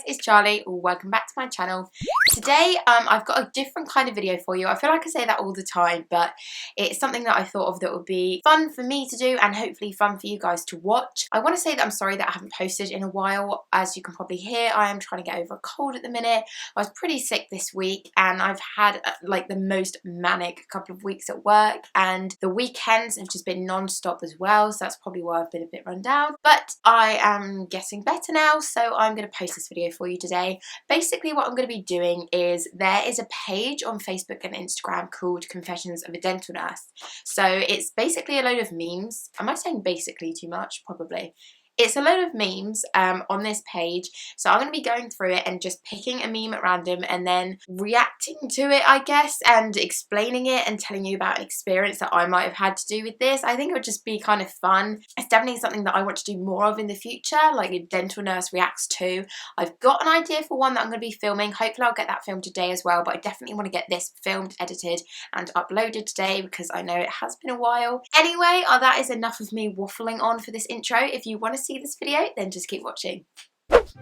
It's Charlie. Welcome back to my channel. Today I've got a different kind of video for you. I feel like I say that all the time, but it's something that I thought of that would be fun for me to do and hopefully fun for you guys to watch. I want to say that I'm sorry that I haven't posted in a while. As you can probably hear, I am trying to get over a cold at the minute. I was pretty sick this week and I've had like the most manic couple of weeks at work, and the weekends have just been non-stop as well, so that's probably why I've been a bit run down. But I am getting better now, so I'm going to post this video for you today. Basically what I'm going to be doing is, there is a page on Facebook and Instagram called Confessions of a Dental Nurse. So it's basically a load of memes. Am I saying basically too much? Probably. It's a load of memes on this page, so I'm going to be going through it and just picking a meme at random and then reacting to it, I guess, and explaining it and telling you about an experience that I might have had to do with this. I think it would just be kind of fun. It's definitely something that I want to do more of in the future, like a dental nurse reacts to. I've got an idea for one that I'm going to be filming. Hopefully I'll get that filmed today as well, but I definitely want to get this filmed, edited and uploaded today because I know it has been a while. Anyway, that is enough of me waffling on for this intro. If you want to see this video, then just keep watching.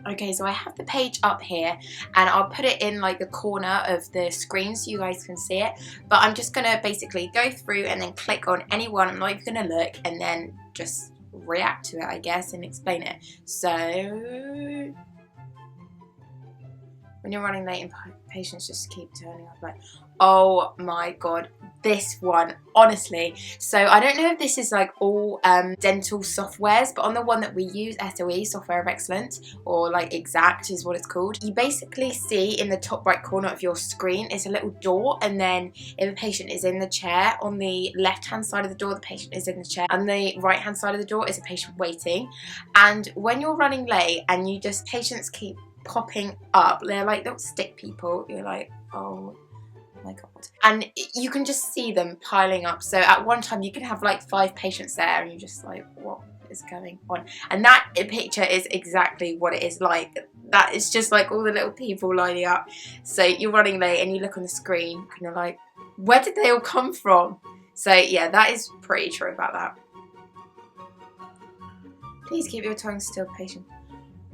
Okay, so I have the page up here and I'll put it in like the corner of the screen so you guys can see it, but I'm just gonna basically go through and then click on any one. I'm not even gonna look, and then just react to it, I guess, and explain it. So when you're running late and patients just keep turning up, like, oh my god, this one, honestly. So I don't know if this is like all dental softwares, but on the one that we use, SOE, Software of Excellence, or like Exact is what it's called, you basically see in the top right corner of your screen is a little door, and then if a patient is in the chair, on the left hand side of the door the patient is in the chair, and the right hand side of the door is a patient waiting. And when you're running late and you just, patients keep popping up, they're like little stick people, you're like, oh my god, and you can just see them piling up. So at one time you can have like 5 patients there and you're just like, what is going on? And that picture is exactly what it is like. That is just like all the little people lining up. So you're running late and you look on the screen and you're like, where did they all come from? So yeah, that is pretty true about that. Please keep your tongue still, patient.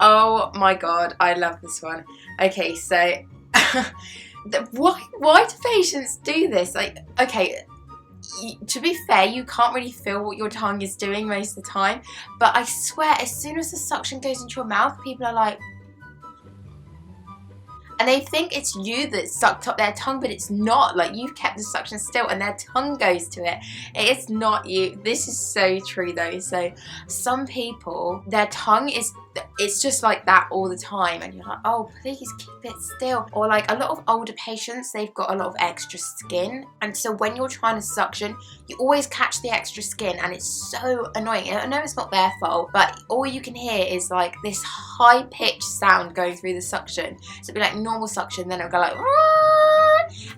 Oh my god, I love this one. Okay, so why do patients do this? Like, okay, to be fair, you can't really feel what your tongue is doing most of the time, but I swear as soon as the suction goes into your mouth, people are like, and they think it's you that sucked up their tongue, but it's not. Like, you've kept the suction still and their tongue goes to it. It's not you. This is so true though. So some people, their tongue is, it's just like that all the time, and you're like, oh, please keep it still. Or like a lot of older patients, they've got a lot of extra skin, and so when you're trying to suction, you always catch the extra skin, and it's so annoying. I know it's not their fault, but all you can hear is like this high-pitched sound going through the suction. So it'd be like normal suction, then it'll go like,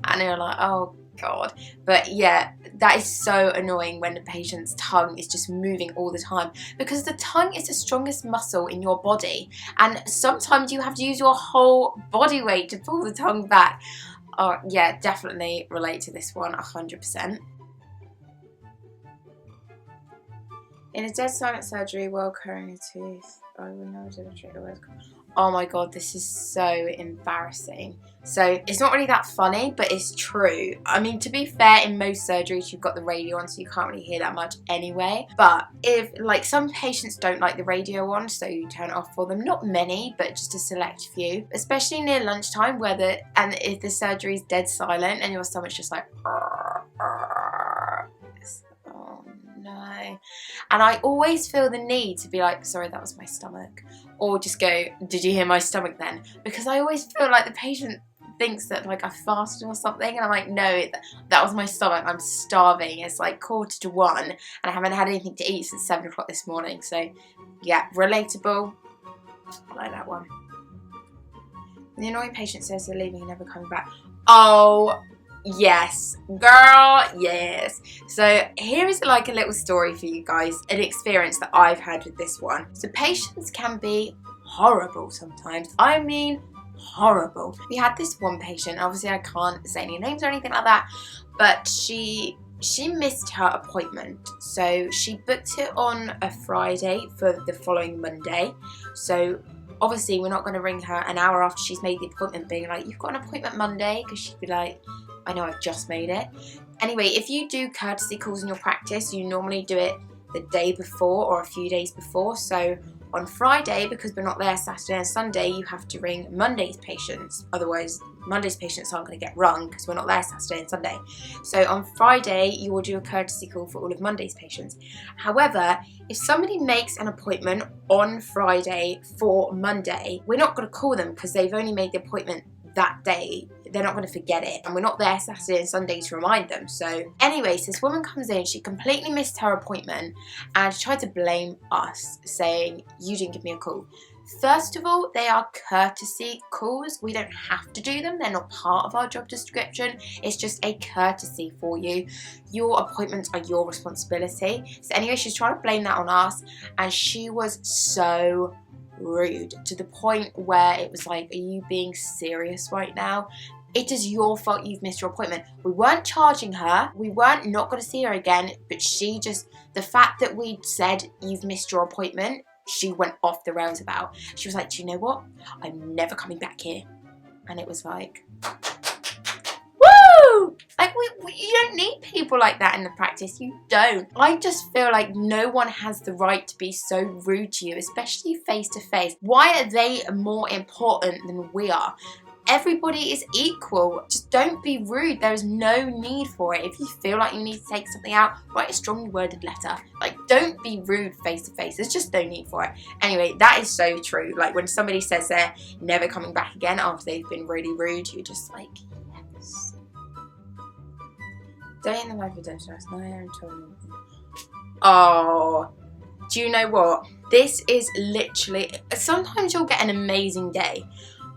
and you're like, oh god. But yeah, that is so annoying when the patient's tongue is just moving all the time, because the tongue is the strongest muscle in your body, and sometimes you have to use your whole body weight to pull the tongue back. Oh yeah, definitely relate to this one 100%. In a dead silent surgery while clearing a tooth, I will never demonstrate the words. Oh my god, this is so embarrassing. So it's not really that funny, but it's true. I mean, to be fair, in most surgeries you've got the radio on, so you can't really hear that much anyway. But if, like, some patients don't like the radio on, so you turn it off for them. Not many, but just a select few. Especially near lunchtime, where and if the surgery is dead silent and your stomach's just like, no. And I always feel the need to be like, sorry, that was my stomach. Or just go, did you hear my stomach then? Because I always feel like the patient thinks that like I fasted or something, and I'm like, no, that was my stomach, I'm starving. It's like 1:45 and I haven't had anything to eat since 7 o'clock this morning. So yeah, relatable. I like that one. And the annoying patient says they're leaving and never coming back. Oh, yes, girl, yes. So here is like a little story for you guys, an experience that I've had with this one. So patients can be horrible sometimes. I mean horrible. We had this one patient, obviously I can't say any names or anything like that, but she she missed her appointment. So she booked it on a Friday for the following Monday. So obviously we're not going to ring her an hour after she's made the appointment being like, you've got an appointment Monday, because she'd be like, I know, I've just made it. Anyway, if you do courtesy calls in your practice, you normally do it the day before or a few days before. So on Friday, because we're not there Saturday and Sunday, you have to ring Monday's patients. Otherwise, Monday's patients aren't going to get rung because we're not there Saturday and Sunday. So on Friday, you will do a courtesy call for all of Monday's patients. However, if somebody makes an appointment on Friday for Monday, we're not going to call them because they've only made the appointment that day. They're not going to forget it, and we're not there Saturday and Sunday to remind them. So anyways, this woman comes in, she completely missed her appointment and tried to blame us, saying, you didn't give me a call. First of all, they are courtesy calls. We don't have to do them. They're not part of our job description. It's just a courtesy for you. Your appointments are your responsibility. So anyway, she's trying to blame that on us, and she was so rude to the point where it was like, are you being serious right now? It is your fault you've missed your appointment. We weren't charging her. We weren't not going to see her again, but she just, the fact that we'd said you've missed your appointment, she went off the rails about. She was like, do you know what? I'm never coming back here. And it was like, woo! Like, you don't need people like that in the practice. You don't. I just feel like no one has the right to be so rude to you, especially face to face. Why are they more important than we are? Everybody is equal. Just don't be rude. There is no need for it. If you feel like you need to take something out, write a strongly worded letter. Like, don't be rude face to face. There's just no need for it. Anyway, that is so true. Like, when somebody says they're never coming back again after they've been really rude, you're just like, yes. Day in the life of dental nurse. No, I'm telling you. Oh, do you know what? This is literally, sometimes you'll get an amazing day.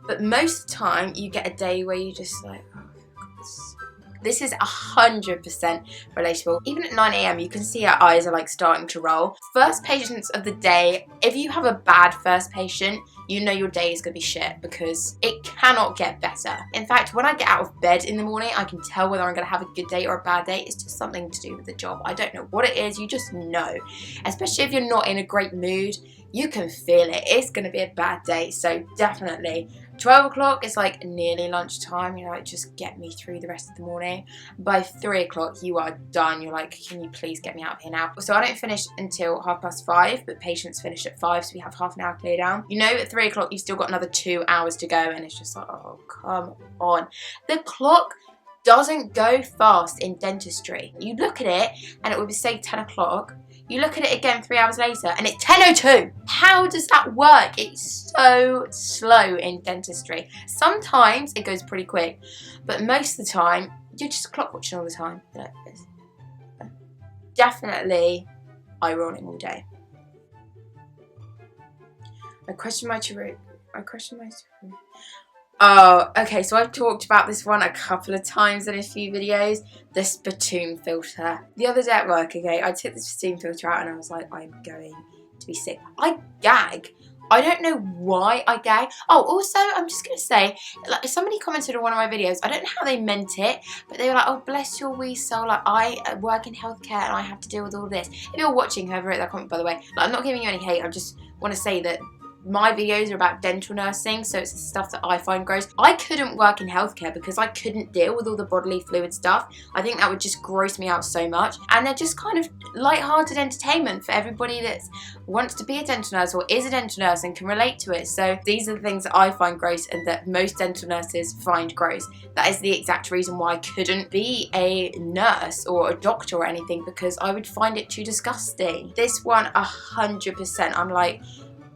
But most of the time, you get a day where you just like, oh, for God's sake. This is 100% relatable. Even at 9 AM, you can see our eyes are like starting to roll. First patients of the day, if you have a bad first patient, you know your day is going to be shit because it cannot get better. In fact, when I get out of bed in the morning, I can tell whether I'm going to have a good day or a bad day. It's just something to do with the job. I don't know what it is. You just know. Especially if you're not in a great mood, you can feel it. It's going to be a bad day. So definitely 12 o'clock is like nearly lunchtime. You're like, just get me through the rest of the morning. By 3 o'clock, you are done. You're like, can you please get me out of here now? So I don't finish until 5:30, but patients finish at 5, so we have half an hour clear down. You know, at 3 o'clock, you've still got another 2 hours to go, and it's just like, oh, come on. The clock doesn't go fast in dentistry. You look at it, and it would say 10 o'clock. You look at it again 3 hours later and it's 10:02. How does that work? It's so slow in dentistry. Sometimes it goes pretty quick, but most of the time, you're just clock watching all the time. Like this. Definitely eye rolling all day. I question my root. Oh, okay, so I've talked about this one a couple of times in a few videos, the spittoon filter. The other day at work, okay, I took the spittoon filter out and I was like, I'm going to be sick. I gag. I don't know why I gag. Oh, also, I'm just going to say, like, somebody commented on one of my videos, I don't know how they meant it, but they were like, oh, bless your wee soul, like, I work in healthcare and I have to deal with all this. If you're watching, whoever wrote that comment, by the way, like, I'm not giving you any hate, I just want to say that my videos are about dental nursing, so it's the stuff that I find gross. I couldn't work in healthcare because I couldn't deal with all the bodily fluid stuff. I think that would just gross me out so much. And they're just kind of light-hearted entertainment for everybody that wants to be a dental nurse or is a dental nurse and can relate to it. So these are the things that I find gross and that most dental nurses find gross. That is the exact reason why I couldn't be a nurse or a doctor or anything, because I would find it too disgusting. This one, 100%, I'm like,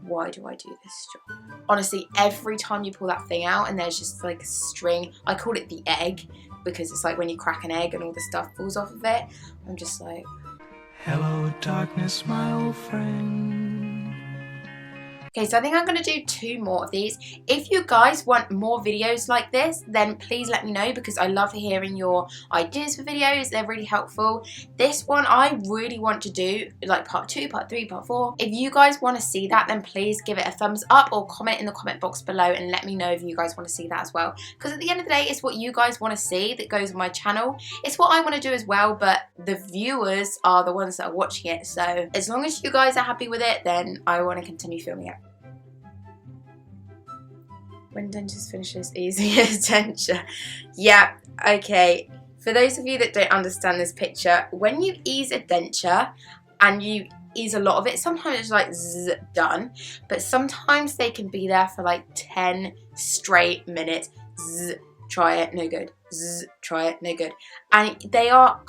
why do I do this job? Honestly, every time you pull that thing out and there's just like a string, I call it the egg because it's like when you crack an egg and all the stuff falls off of it. I'm just like, hello darkness, my old friend. Okay, so I think I'm going to do 2 more of these. If you guys want more videos like this, then please let me know, because I love hearing your ideas for videos. They're really helpful. This one I really want to do, like part 2, part 3, part 4. If you guys want to see that, then please give it a thumbs up or comment in the comment box below and let me know if you guys want to see that as well. Because at the end of the day, it's what you guys want to see that goes on my channel. It's what I want to do as well, but the viewers are the ones that are watching it. So as long as you guys are happy with it, then I want to continue filming it. When dentist finishes easing a denture. Yeah, okay. For those of you that don't understand this picture, when you ease a denture and you ease a lot of it, sometimes it's like zzz, done, but sometimes they can be there for like 10 straight minutes. Zzz, try it, no good. Zzz, try it, no good. And they are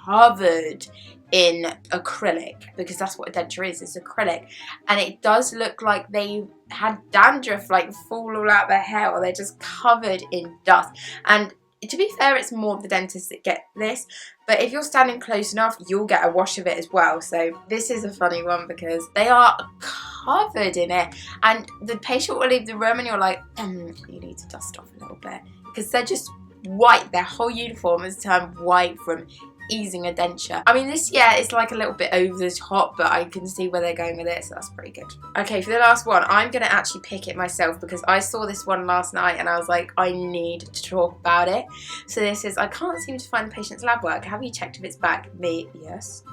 covered in acrylic, because that's what a denture is, it's acrylic, and it does look like they had dandruff like fall all out their hair, or they're just covered in dust. And to be fair, it's more the dentists that get this, but if you're standing close enough, you'll get a wash of it as well. So this is a funny one because they are covered in it, and the patient will leave the room and you're like, you need to dust off a little bit, because they're just white. Their whole uniform has turned white from easing a denture. I mean, this, yeah, it's like a little bit over the top, but I can see where they're going with it, so that's pretty good. Okay, for the last one, I'm going to actually pick it myself because I saw this one last night and I was like, I need to talk about it. So this is, I can't seem to find the patient's lab work. Have you checked if it's back? Me, yes.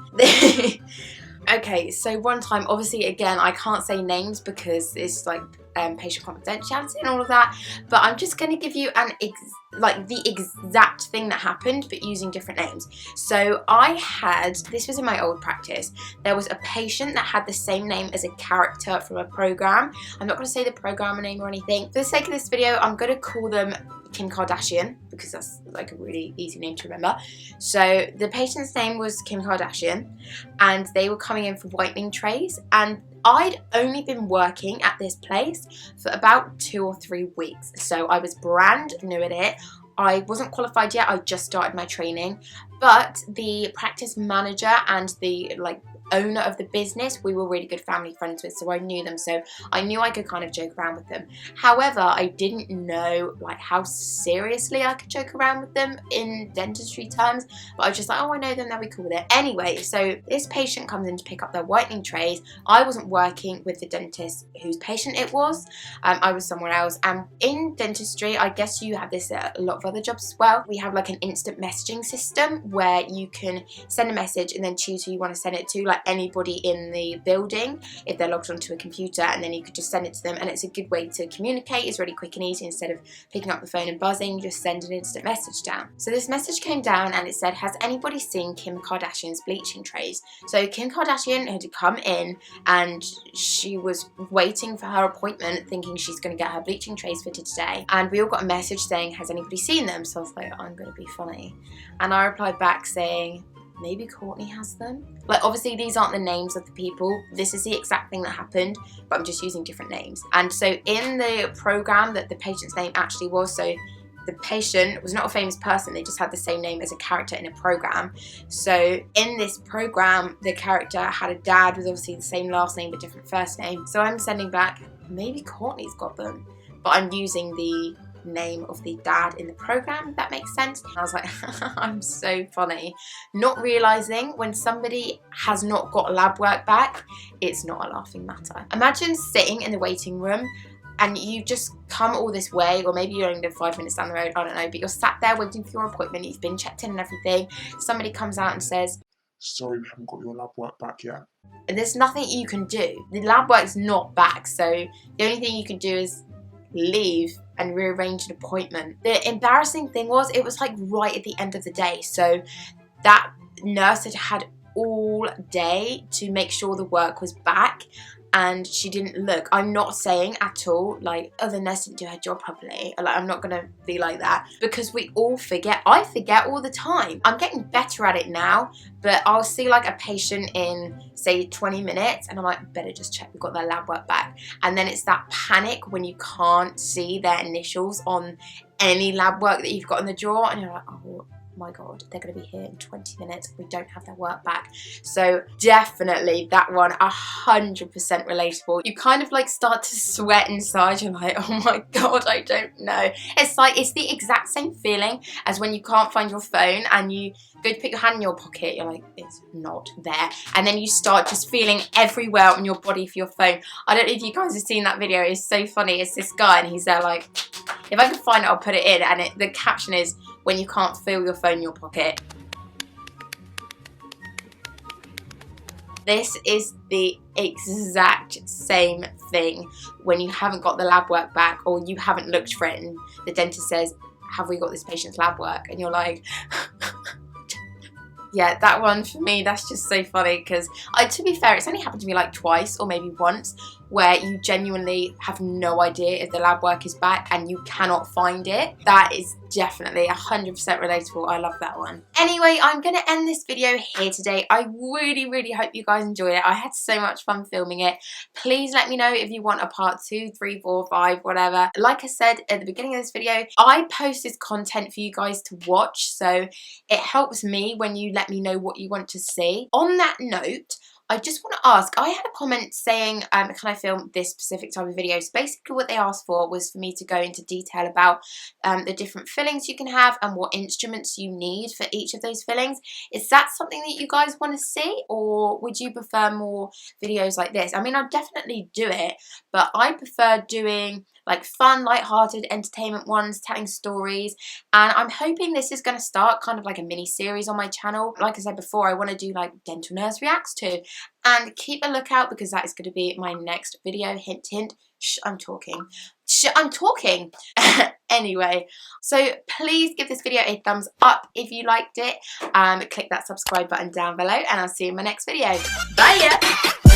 Okay, so one time, obviously, again, I can't say names because it's like patient confidentiality and all of that, but I'm just going to give you the exact thing that happened, but using different names. So I had, this was in my old practice, there was a patient that had the same name as a character from a program. I'm not going to say the programmer name or anything. For the sake of this video, I'm going to call them Kim Kardashian, because that's like a really easy name to remember. So the patient's name was Kim Kardashian, and they were coming in for whitening trays, and I'd only been working at this place for about 2 or 3 weeks, so I was brand new at it. I wasn't qualified yet, I just started my training, but the practice manager and the owner of the business, we were really good family friends with, so I knew them, so I knew I could kind of joke around with them. However, I didn't know how seriously I could joke around with them in dentistry terms, but I was just like, oh, I know them, they'll be cool with it. Anyway, so this patient comes in to pick up their whitening trays. I wasn't working with the dentist whose patient it was. I was somewhere else, and in dentistry, I guess you have this at a lot of other jobs as well. We have like an instant messaging system where you can send a message and then choose who you want to send it to, like anybody in the building if they're logged onto a computer, and then you could just send it to them, and it's a good way to communicate. It's really quick and easy. Instead of picking up the phone and buzzing, you just send an instant message down. So this message came down and it said, has anybody seen Kim Kardashian's bleaching trays? So Kim Kardashian had come in and she was waiting for her appointment thinking she's going to get her bleaching trays fitted today, and we all got a message saying, has anybody seen them? So I was like, I'm going to be funny, and I replied back saying, maybe Courtney has them. Like, obviously these aren't the names of the people, this is the exact thing that happened, but I'm just using different names. And so in the program that the patient's name actually was, so the patient was not a famous person, they just had the same name as a character in a program. So in this program, the character had a dad with obviously the same last name but different first name. So I'm sending back, maybe Courtney's got them, but I'm using the name of the dad in the program, if that makes sense. And I was like, I'm so funny. Not realising when somebody has not got lab work back, it's not a laughing matter. Imagine sitting in the waiting room and you just come all this way, or maybe you only live 5 minutes down the road, I don't know, but you're sat there waiting for your appointment, you've been checked in and everything, somebody comes out and says, sorry, we haven't got your lab work back yet. And there's nothing you can do. The lab work's not back, so the only thing you can do is leave and rearrange an appointment. The embarrassing thing was, it was like right at the end of the day, so that nurse had all day to make sure the work was back, and she didn't look. I'm not saying at all like, oh, the nurse didn't do her job properly. Like, I'm not gonna be like that, because we all forget. I forget all the time. I'm getting better at it now, but I'll see like a patient in say 20 minutes and I'm like, better just check we've got their lab work back. And then it's that panic when you can't see their initials on any lab work that you've got in the drawer, and you're like, oh my god, they're going to be here in 20 minutes. We don't have their work back. So definitely that one, 100% relatable. You kind of like start to sweat inside. You're like, oh my god, I don't know. It's like, it's the exact same feeling as when you can't find your phone and you go to put your hand in your pocket. You're like, it's not there. And then you start just feeling everywhere on your body for your phone. I don't know if you guys have seen that video. It's so funny. It's this guy and he's there like, if I can find it, I'll put it in. And the caption is, when you can't feel your phone in your pocket. This is the exact same thing when you haven't got the lab work back or you haven't looked for it and the dentist says, have we got this patient's lab work? And you're like, yeah, that one for me, that's just so funny because, to be fair, it's only happened to me like twice or maybe once where you genuinely have no idea if the lab work is back and you cannot find it. That is definitely 100% relatable. I love that one. Anyway, I'm going to end this video here today. I really hope you guys enjoyed it. I had so much fun filming it. Please let me know if you want a part 2, 3, 4, 5, whatever. Like I said at the beginning of this video, I post this content for you guys to watch, so it helps me when you let me know what you want to see. On that note, I just want to ask, I had a comment saying, can I film this specific type of video? So basically what they asked for was for me to go into detail about the different fillings you can have and what instruments you need for each of those fillings. Is that something that you guys want to see, or would you prefer more videos like this? I mean, I'd definitely do it, but I prefer doing like fun, light-hearted entertainment ones, telling stories, and I'm hoping this is going to start kind of like a mini series on my channel. Like I said before, I want to do like Dental Nurse Reacts to, and keep a lookout because that is going to be my next video. Hint hint. Shh, I'm talking. Shh, I'm talking. Anyway, so please give this video a thumbs up if you liked it. Click that subscribe button down below and I'll see you in my next video. Bye!